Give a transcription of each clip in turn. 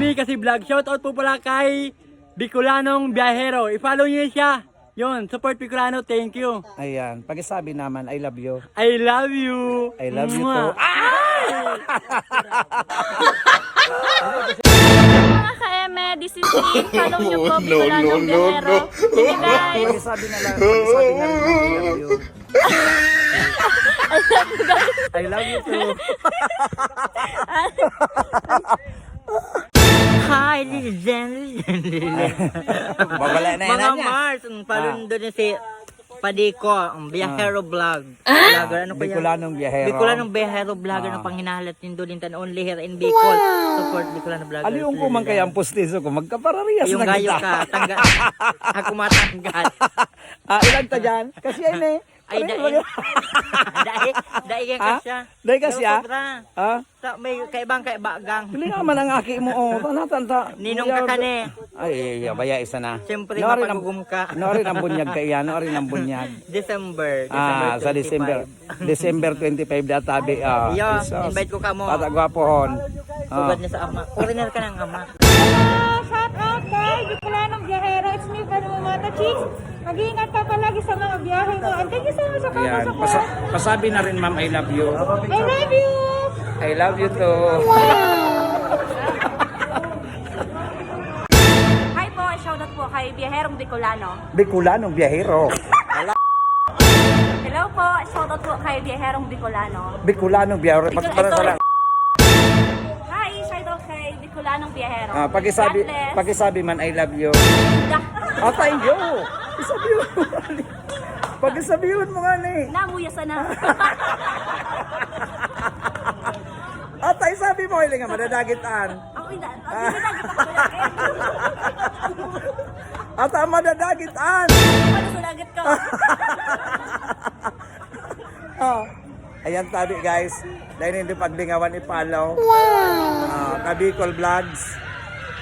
Amy kasi vlog. Shoutout po pala kay Bicolanong Biyahero. I-follow niyo siya. Yun, support Bicolano. Thank you. Ayan, pakisabi naman, I love you. I love you. I love you Mwah. too. Mga ka-eme, this is me. Follow nyo po, Bicolanong Biyahero. Sige guys. Pakisabi na lang, pakisabi na rin, I love you. I love you too. Hi, ladies and Babala na mga yan niya. Mars, follow doon si Padiko, ang Biyahero Vlog. Vlogger, ano pa yan? Bicolanong Biyahero. Bicolanong Biyahero Vlogger ng panghinahalat din doon tan only here in Bicol. Support Bicolanong Vlogger. Aliyung ko man kaya ang pustiso ko, magkaparariyas yung na gayo kita. ka, tanggal. Ako matanggal. Ilan ta dyan? Kasi yan eh. Ay, dahil yan Ha? kasya. Dahil kasya? Ha? May kaibang kaibagang. Hindi naman ang aki mo. Oh, tanata. Ninong ka ka ne. Ay, baya isa na. Siyempre, Nori mapagugum ka. Nori ng bunyag ka iyan. Nori ng bunyag. December. Sa December. December 25 databi. Yo, invite ko ka mo. Patagwapohon. Sugad niya sa ama. Foreigner ka ng ama. Shout out kay Bicolanong Biyahero. It's me, Panumata Chicks. Mag-iingat ka palagi sa mga biyahe mo. And thank you so much sa Ayan. pagpasok. Pasabi na rin ma'am, I love you. I love you! I love you too. Hi po, shoutout po kay Biyaherong Bicolano. Bicolanong Biyahero. Hello po, shoutout po kay Biyaherong Bicolano. Bicolanong Biyahero. Para sa lang. Hi, shoutout kay Bicolanong Biyahero. Pakisabi, God bless. pakisabi man, I love you. Thank you. Isabi mo. Pag-isabihin mo nga eh. Namuyasan na. Atay, sabi mo, ilinga, madadagitan. Ako hindi. Ata, madadagitan. Ano sa lagat ko? Ayan tabi guys. Dahil hindi paglingawan ipalaw. Kabicol Vlogs.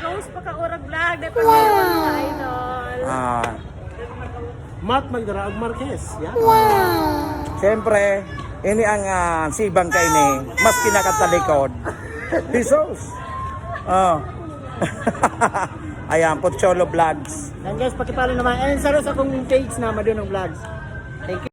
Rose pa ka urag vlog. Dahil pa mga idol. Mark Magdaraag Marquez. Yan. Siyempre, ini ang sibang kay ni mas kinakatalikod. Jesus. Ayan, Pocholo Vlogs. And guys, pakipalo naman. And sa akong page na Madunong Vlogs.